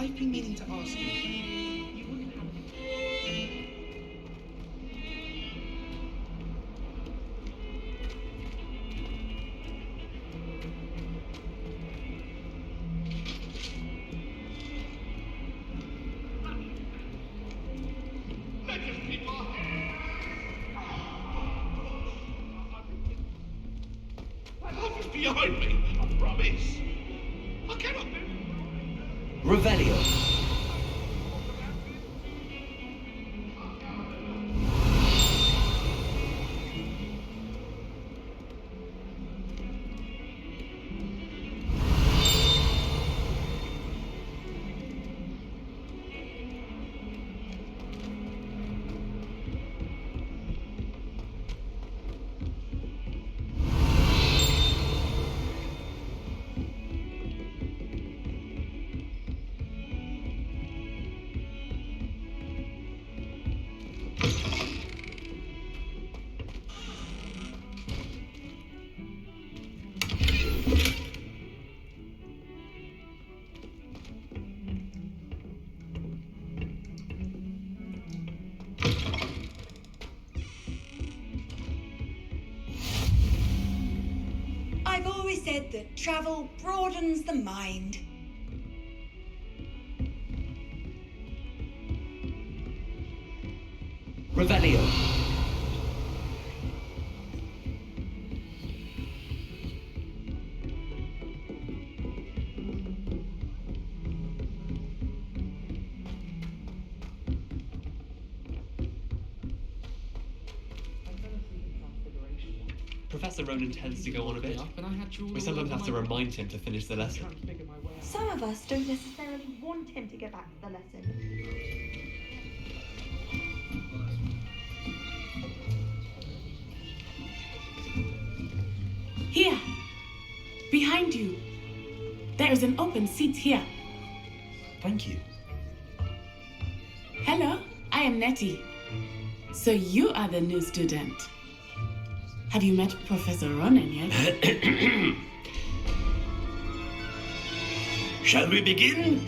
I've been meaning to ask you. You wouldn't have... Behind me, I promise. I cannot do. Revelio. I've always said that travel broadens the mind. Revelio. Professor Ronan tends to go on a bit. We sometimes have to remind him to finish the lesson. Some of us don't necessarily want him to get back to the lesson. Here, behind you. There is an open seat here. Thank you. Hello, I am Nettie. So you are the new student. Have you met Professor Ronan yet? Shall we begin?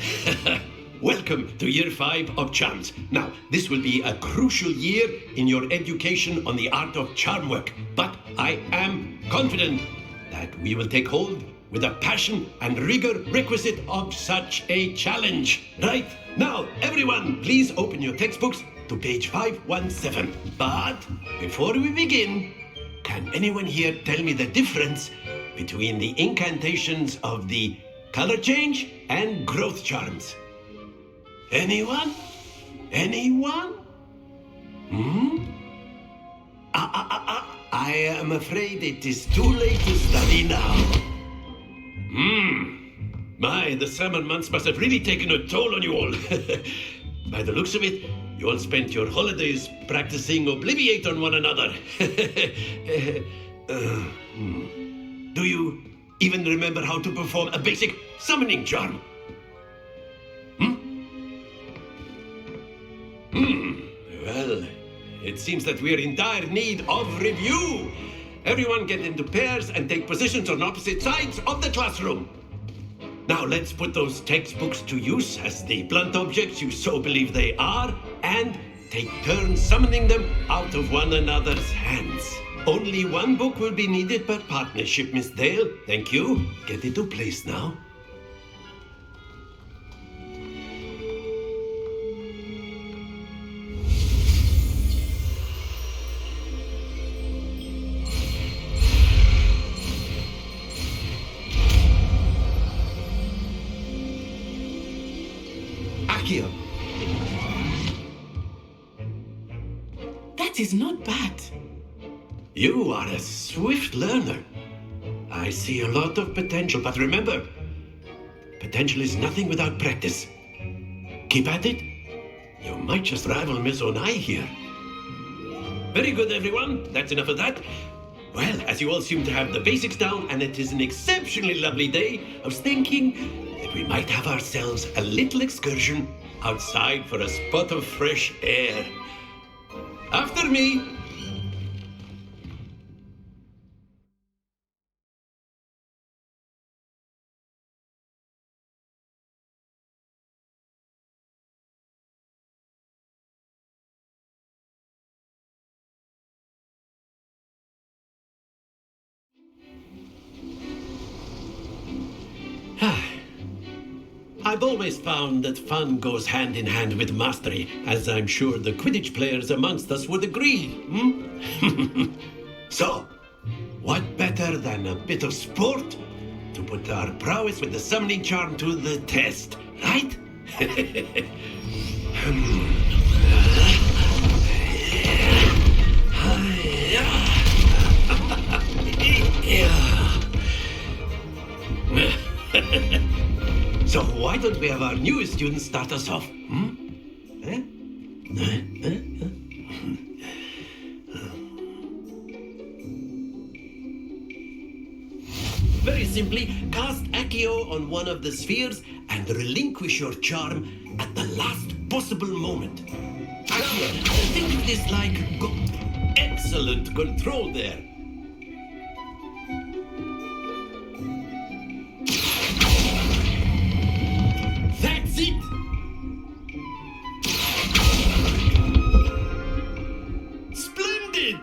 Welcome to Year 5 of Charms. Now, this will be a crucial year in your education on the art of charm work, but I am confident that we will take hold with the passion and rigor requisite of such a challenge. Right, now, everyone, please open your textbooks to page 517. But before we begin, can anyone here tell me the difference between the incantations of the color change and growth charms? Anyone? Anyone? I am afraid it is too late to study now. My, the summer months must have really taken a toll on you all. By the looks of it, you all spent your holidays practicing Obliviate on one another. Do you even remember how to perform a basic summoning charm? Well, it seems that we're in dire need of review. Everyone get into pairs and take positions on opposite sides of the classroom. Now let's put those textbooks to use as the blunt objects you so believe they are, and take turns summoning them out of one another's hands. Only one book will be needed per partnership, Miss Dale. Thank you. Get into place now. Accio. That is not bad. You are a swift learner. I see a lot of potential, but remember, potential is nothing without practice. Keep at it. You might just rival Miss Onai here. Very good, everyone. That's enough of that. Well, as you all seem to have the basics down, and it is an exceptionally lovely day, I was thinking that we might have ourselves a little excursion outside for a spot of fresh air. After me. I've always found that fun goes hand in hand with mastery, as I'm sure the Quidditch players amongst us would agree. So, what better than a bit of sport to put our prowess with the summoning charm to the test, right? So why don't we have our newest student start us off? Eh? Very simply, cast Accio on one of the spheres and relinquish your charm at the last possible moment. Accio, think of this like excellent control there. That's it! Splendid!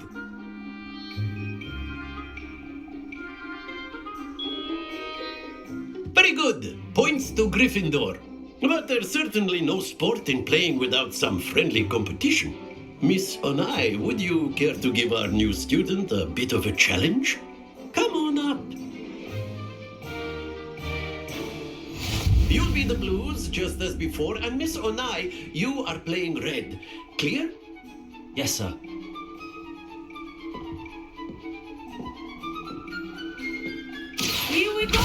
Very good. Points to Gryffindor. But there's certainly no sport in playing without some friendly competition. Miss Onai, would you care to give our new student a bit of a challenge? Come on up. You'll be the blues, just as before, and Miss Onai, you are playing red. Clear? Yes, sir. Here we go.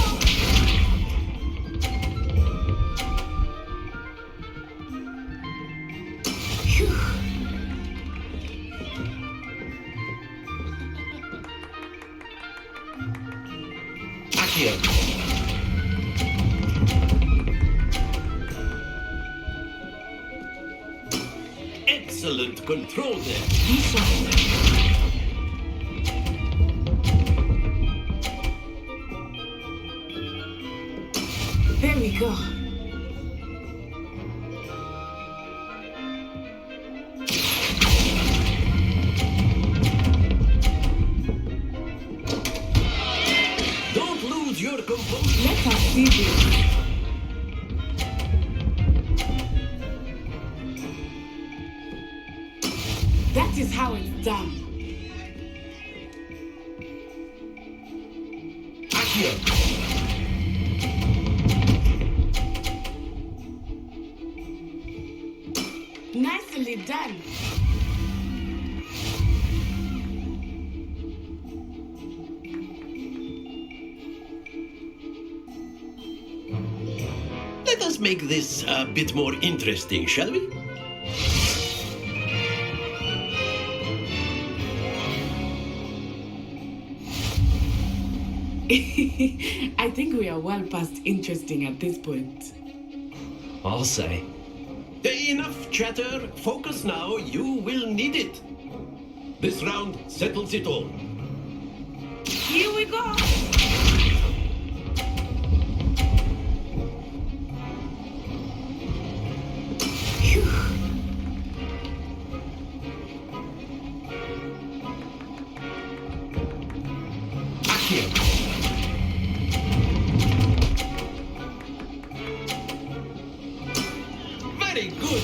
Phew. Accio. Excellent control there. There we go. Don't lose your composure. Let us see this. That is how it's done. Accio. Nicely done. Let us make this a bit more interesting, shall we? I think we are well past interesting at this point. I'll say. Enough chatter. Focus now. You will need it. This round settles it all. Here we go. Phew. Accio. Very good.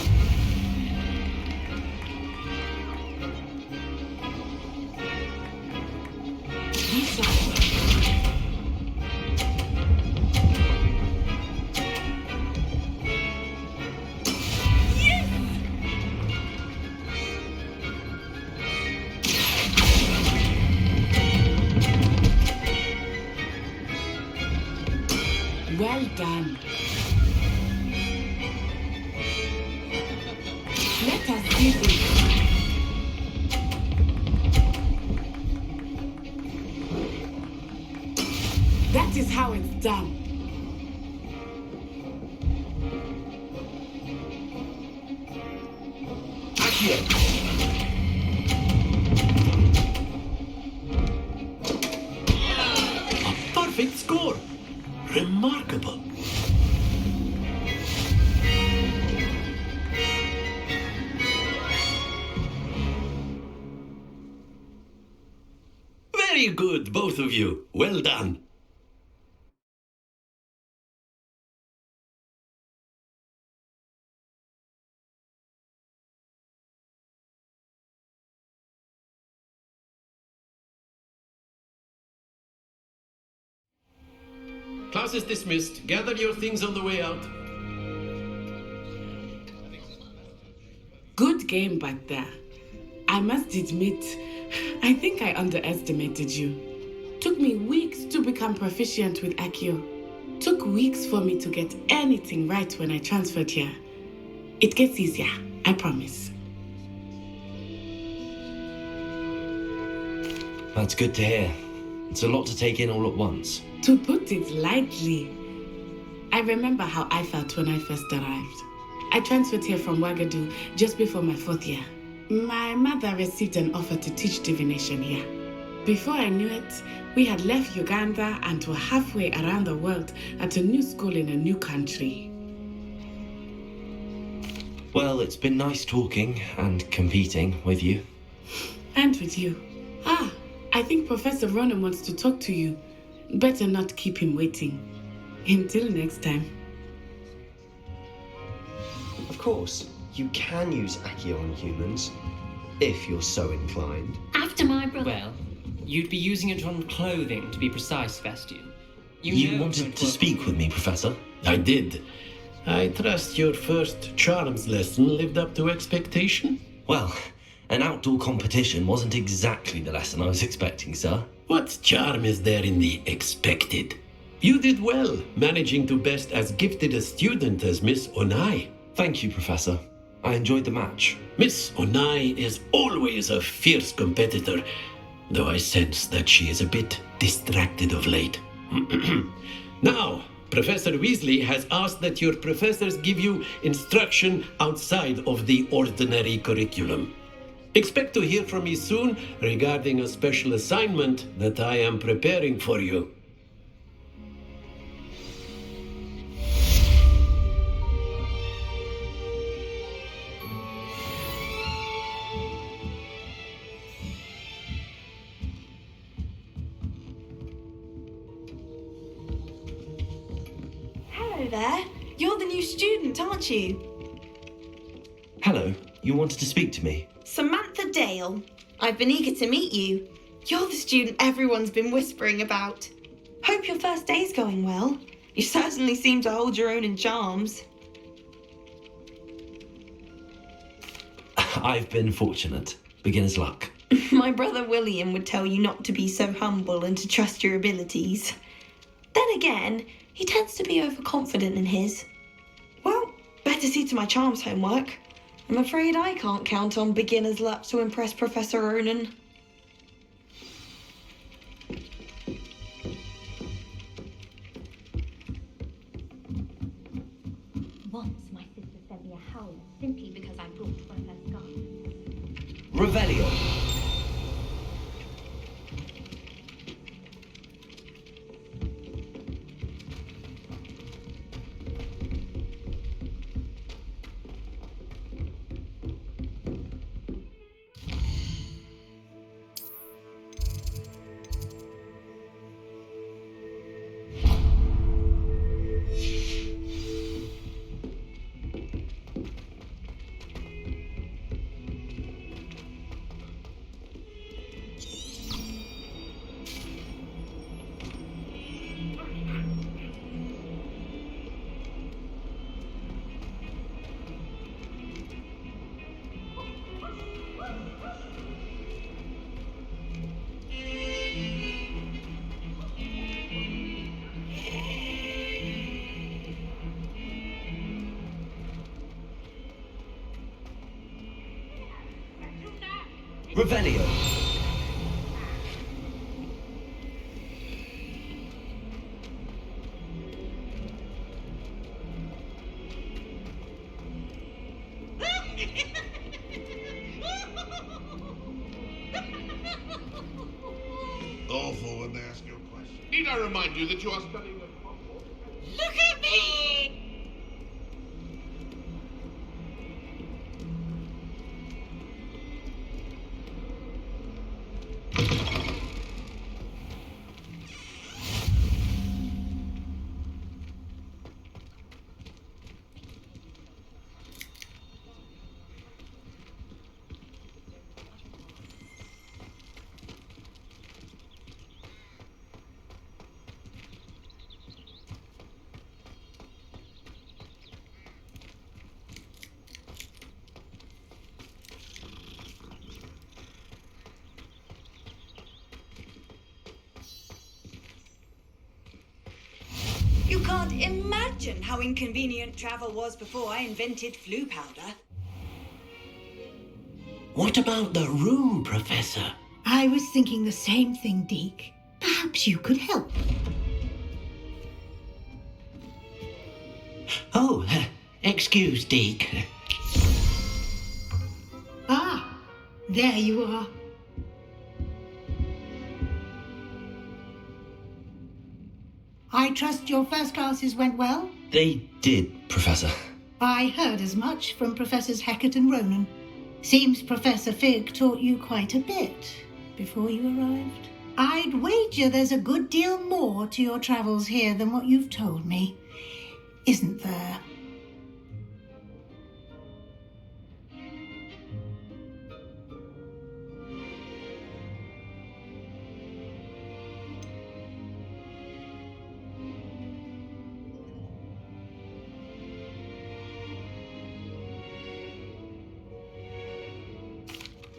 Well done. Let us see this. That is how it's done. Accio. A perfect score. Remarkable. Very good, both of you. Well done. Class is dismissed. Gather your things on the way out. Good game back there. I must admit, I think I underestimated you. Took me weeks to become proficient with Accio. Took weeks for me to get anything right when I transferred here. It gets easier, I promise. That's good to hear. It's a lot to take in all at once. To put it lightly, I remember how I felt when I first arrived. I transferred here from Ouagadougou just before my 4th year. My mother received an offer to teach divination here. Before I knew it, we had left Uganda and were halfway around the world at a new school in a new country. Well, it's been nice talking and competing with you. And with you. I think Professor Ronan wants to talk to you. Better not keep him waiting. Until next time. Of course, you can use Accio on humans, if you're so inclined. After my brother. Well, you'd be using it on clothing, to be precise, Vestian. You know wanted don't to work- speak with me, Professor? I did. I trust your first charms lesson lived up to expectation. Well, an outdoor competition wasn't exactly the lesson I was expecting, sir. What charm is there in the expected? You did well, managing to best as gifted a student as Miss Onai. Thank you, Professor. I enjoyed the match. Miss Onai is always a fierce competitor, though I sense that she is a bit distracted of late. Now, Professor Weasley has asked that your professors give you instruction outside of the ordinary curriculum. Expect to hear from me soon regarding a special assignment that I am preparing for you. Hello there. You're the new student, aren't you? Hello, you wanted to speak to me? Samantha Dale. I've been eager to meet you. You're the student everyone's been whispering about. Hope your first day's going well. You certainly seem to hold your own in charms. I've been fortunate. Beginner's luck. My brother William would tell you not to be so humble and to trust your abilities. Then again, he tends to be overconfident in his. Well, better see to my charms homework. I'm afraid I can't count on beginner's luck to impress Professor Ronan. Once my sister sent me a howler simply because I brought one of her scarves. Revelio. Revelio. Awful when they ask you a question. Need I remind you that you are studying at Hogwarts? Look at me! You can't imagine how inconvenient travel was before I invented flu powder. What about the room, Professor? I was thinking the same thing, Deke. Perhaps you could help. Oh, excuse, Deke. Ah, there you are. I trust your first classes went well? They did, Professor. I heard as much from Professors Hecat and Ronan. Seems Professor Fig taught you quite a bit before you arrived. I'd wager there's a good deal more to your travels here than what you've told me. Isn't there?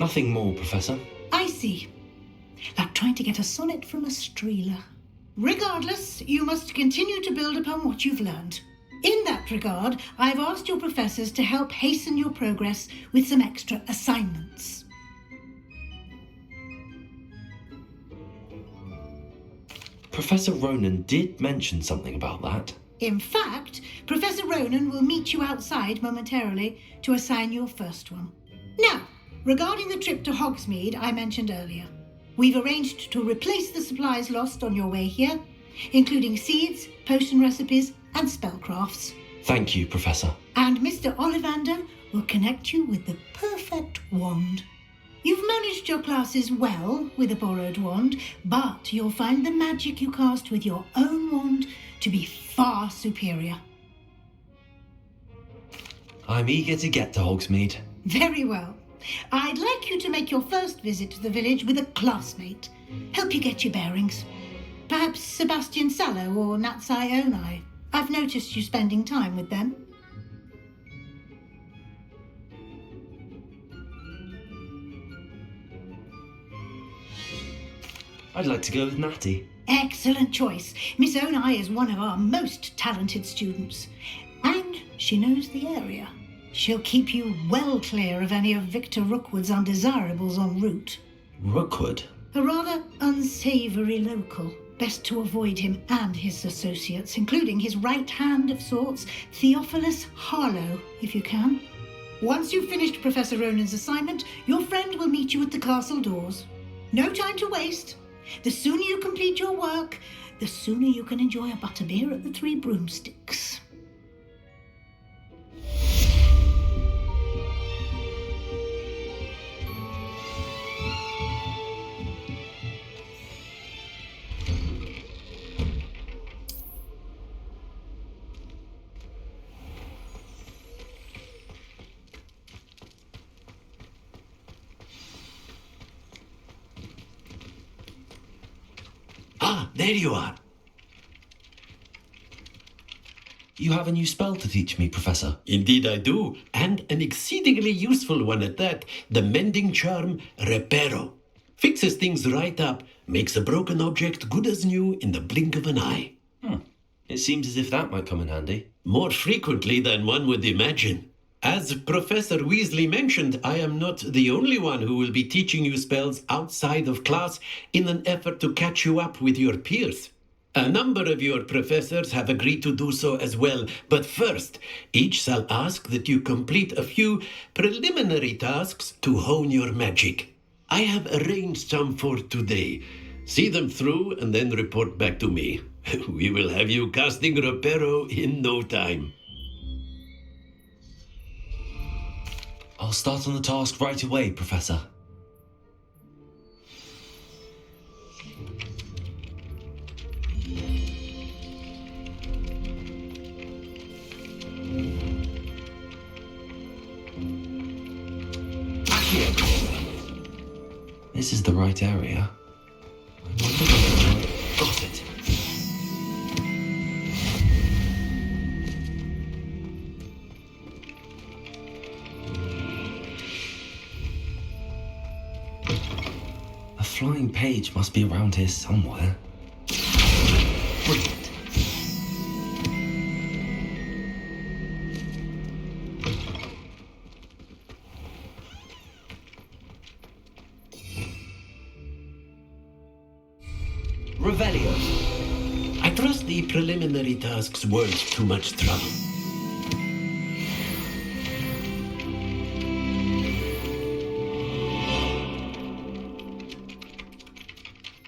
Nothing more, Professor. I see. Like trying to get a sonnet from a streeler. Regardless, you must continue to build upon what you've learned. In that regard, I've asked your professors to help hasten your progress with some extra assignments. Professor Ronan did mention something about that. In fact, Professor Ronan will meet you outside momentarily to assign your first one. Now, regarding the trip to Hogsmeade I mentioned earlier, we've arranged to replace the supplies lost on your way here, including seeds, potion recipes, and spellcrafts. Thank you, Professor. And Mr. Ollivander will connect you with the perfect wand. You've managed your classes well with a borrowed wand, but you'll find the magic you cast with your own wand to be far superior. I'm eager to get to Hogsmeade. Very well. I'd like you to make your first visit to the village with a classmate. Help you get your bearings. Perhaps Sebastian Sallow or Natsai Onai. I've noticed you spending time with them. I'd like to go with Natty. Excellent choice. Miss Onai is one of our most talented students. And she knows the area. She'll keep you well clear of any of Victor Rookwood's undesirables en route. Rookwood? A rather unsavoury local. Best to avoid him and his associates, including his right hand of sorts, Theophilus Harlow, if you can. Once you've finished Professor Ronan's assignment, your friend will meet you at the castle doors. No time to waste. The sooner you complete your work, the sooner you can enjoy a butterbeer at the Three Broomsticks. Ah, there you are. You have a new spell to teach me, Professor. Indeed I do, and an exceedingly useful one at that. The mending charm, Reparo. Fixes things right up, makes a broken object good as new in the blink of an eye. It seems as if that might come in handy. More frequently than one would imagine. As Professor Weasley mentioned, I am not the only one who will be teaching you spells outside of class in an effort to catch you up with your peers. A number of your professors have agreed to do so as well, but first, each shall ask that you complete a few preliminary tasks to hone your magic. I have arranged some for today. See them through and then report back to me. We will have you casting Reparo in no time. I'll start on the task right away, Professor. This is the right area. I wonder whether I got it. A flying page must be around here somewhere. Brilliant. Revelio. I trust the preliminary tasks weren't too much trouble.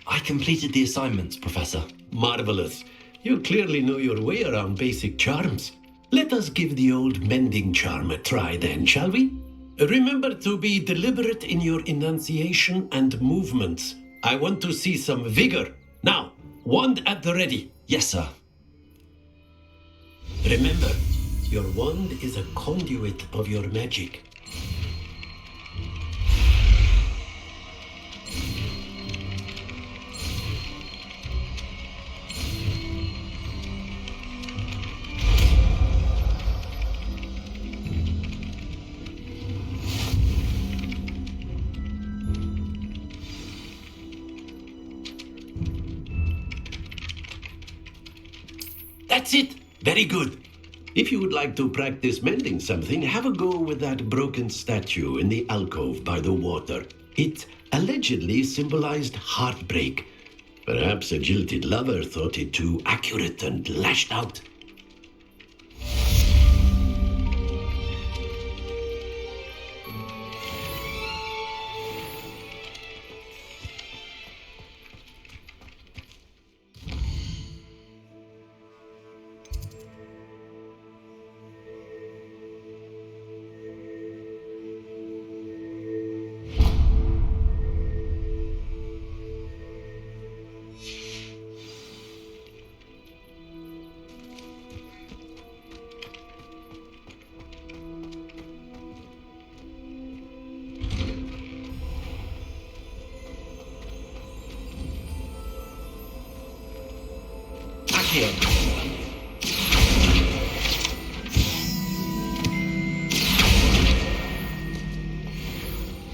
I completed the assignments, Professor. Marvelous. You clearly know your way around basic charms. Let us give the old mending charm a try then, shall we? Remember to be deliberate in your enunciation and movements. I want to see some vigor. Now, wand at the ready. Yes, sir. Remember, your wand is a conduit of your magic. That's it. Very good. If you would like to practice mending something, have a go with that broken statue in the alcove by the water. It allegedly symbolized heartbreak. Perhaps a jilted lover thought it too accurate and lashed out.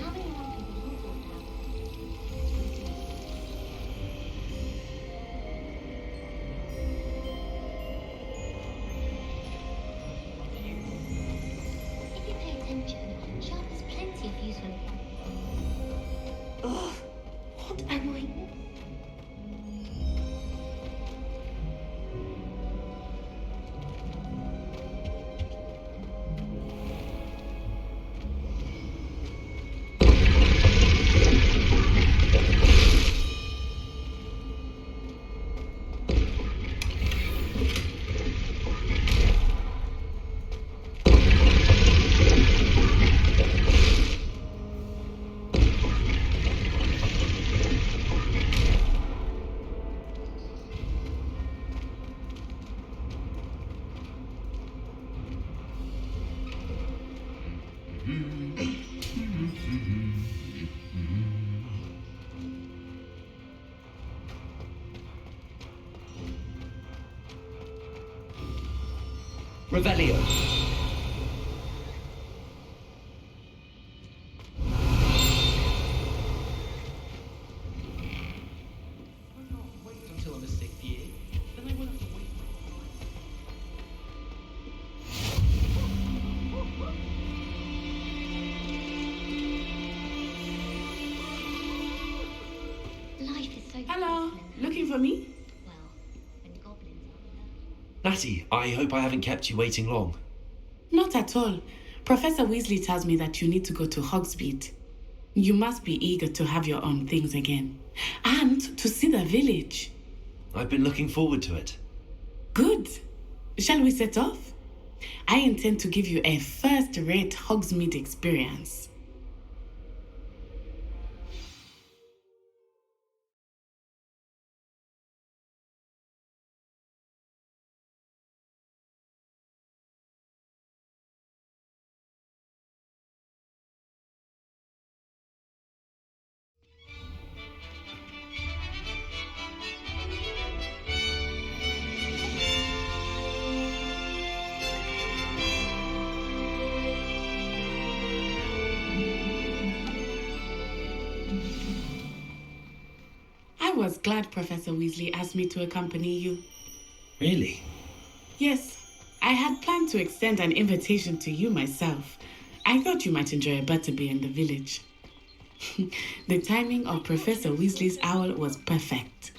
How many more people Hogwarts have? If you pay attention, Sharp has plenty of useful. Ugh, what am I... Revelio. Wait until I'm a sixth year, then I won't have to wait. Life is so Hello, different. looking for me? Well, when goblins are Natty, I hope I haven't kept you waiting long. Not at all. Professor Weasley tells me that you need to go to Hogsmeade. You must be eager to have your own things again. And to see the village. I've been looking forward to it. Good. Shall we set off? I intend to give you a first-rate Hogsmeade experience. I was glad Professor Weasley asked me to accompany you. Really? Yes, I had planned to extend an invitation to you myself. I thought you might enjoy a butterbeer in the village. The timing of Professor Weasley's owl was perfect.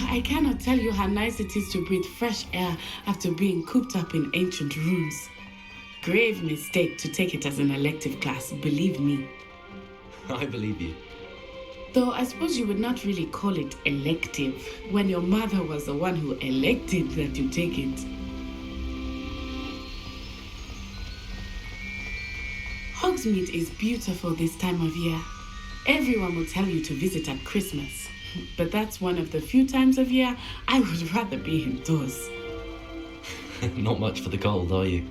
I cannot tell you how nice it is to breathe fresh air after being cooped up in ancient rooms. Grave mistake to take it as an elective class, believe me. I believe you. Though I suppose you would not really call it elective when your mother was the one who elected that you take it. Hogsmeade is beautiful this time of year. Everyone will tell you to visit at Christmas, but that's one of the few times of year I would rather be indoors. Not much for the cold, are you?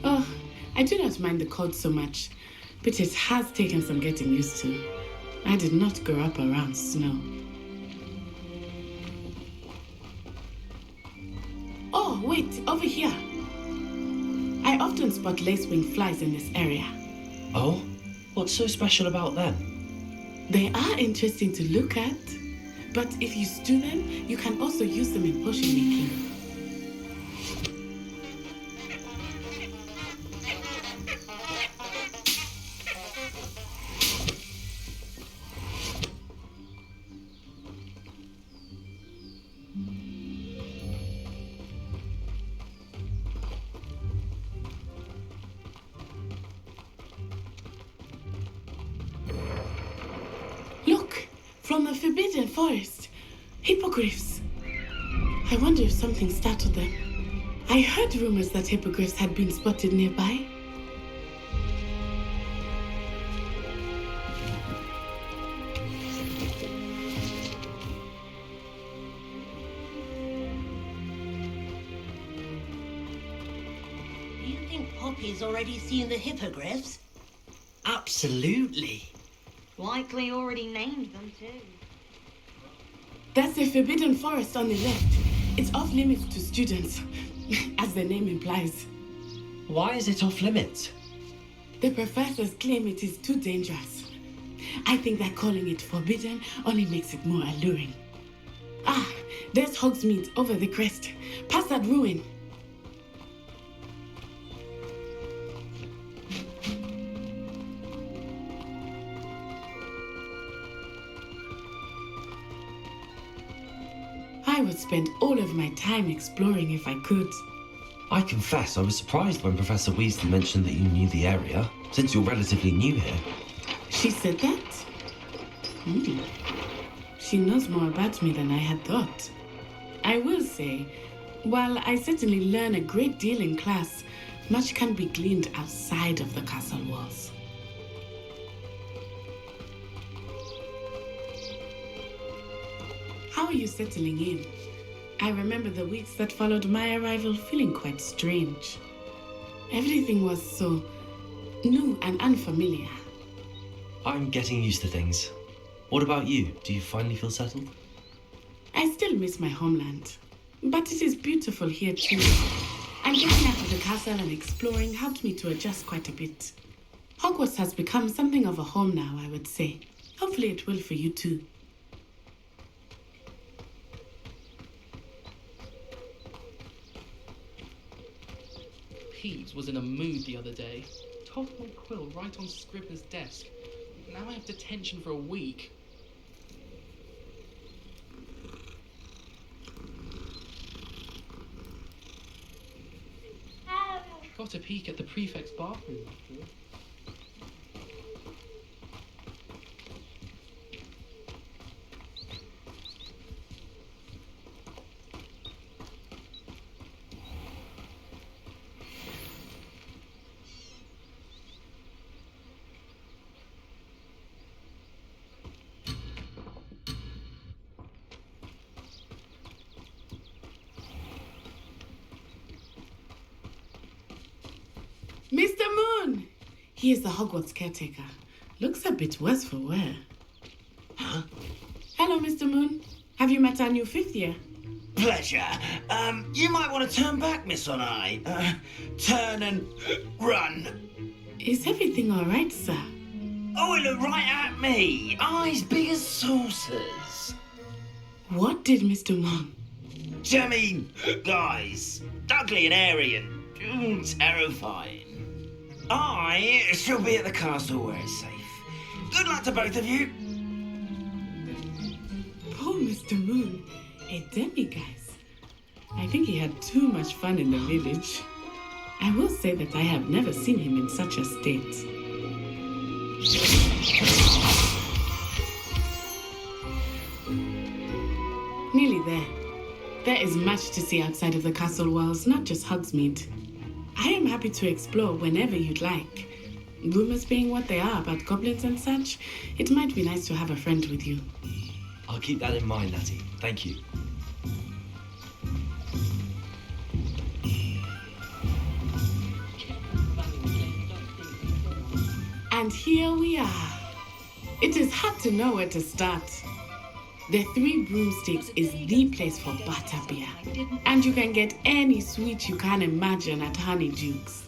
Oh, I do not mind the cold so much, but it has taken some getting used to. I did not grow up around snow. Oh, wait, over here. I often spot lacewing flies in this area. Oh? What's so special about them? They are interesting to look at, but if you stew them, you can also use them in potion making. From the Forbidden Forest. Hippogriffs. I wonder if something startled them. I heard rumors that hippogriffs had been spotted nearby. Do you think Poppy's already seen the hippogriffs? Absolutely. Likely already named them too. That's the Forbidden Forest on the left. It's off limits to students, as the name implies. Why is it off limits? The professors claim it is too dangerous. I think that calling it forbidden only makes it more alluring. Ah, there's Hogsmeade over the crest, past that ruin. I would spend all of my time exploring if I could. I confess I was surprised when Professor Weasley mentioned that you knew the area, since you're relatively new here. She said that? She knows more about me than I had thought. I will say, while I certainly learn a great deal in class, much can be gleaned outside of the castle walls. How are you settling in? I remember the weeks that followed my arrival feeling quite strange. Everything was so new and unfamiliar. I'm getting used to things. What about you? Do you finally feel settled? I still miss my homeland, but it is beautiful here too. And getting out of the castle and exploring helped me to adjust quite a bit. Hogwarts has become something of a home now, I would say. Hopefully it will for you too. Peeves was in a mood the other day. Tossed my quill right on Scribner's desk. Now I have detention for a week. Got a peek at the prefect's bathroom after all. Mr. Moon! He is the Hogwarts caretaker. Looks a bit worse for wear. Huh? Hello, Mr. Moon. Have you met our new fifth year? Pleasure. You might want to turn back, Miss On-Eye. Turn and run. Is everything all right, sir? Oh, it looked right at me. Eyes big as saucers. What did Mr. Moon? I mean, guys, ugly and airy and terrifying. I shall be at the castle where it's safe. Good luck to both of you. Poor Mr. Moon. A demiguise. I think he had too much fun in the village. I will say that I have never seen him in such a state. Nearly there. There is much to see outside of the castle walls, not just Hogsmeade. I am happy to explore whenever you'd like. Rumors being what they are about goblins and such, it might be nice to have a friend with you. I'll keep that in mind, Natty. Thank you. And here we are. It is hard to know where to start. The Three Broomsticks is the place for butterbeer, and you can get any sweet you can imagine at Honeydukes.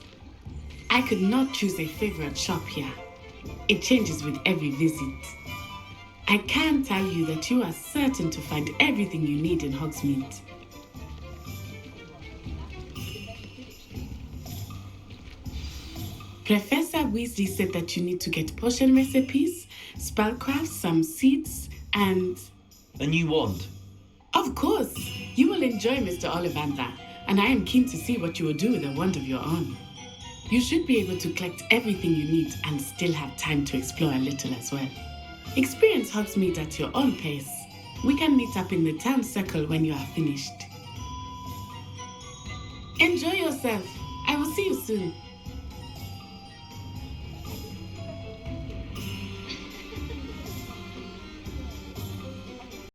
I could not choose a favorite shop here. It changes with every visit. I can tell you that you are certain to find everything you need in Hogsmeade. Professor Weasley said that you need to get potion recipes, spellcraft, some seeds, and... A new wand? Of course! You will enjoy Mr. Ollivander, and I am keen to see what you will do with a wand of your own. You should be able to collect everything you need and still have time to explore a little as well. Experience Hogsmeade at your own pace. We can meet up in the town circle when you are finished. Enjoy yourself. I will see you soon.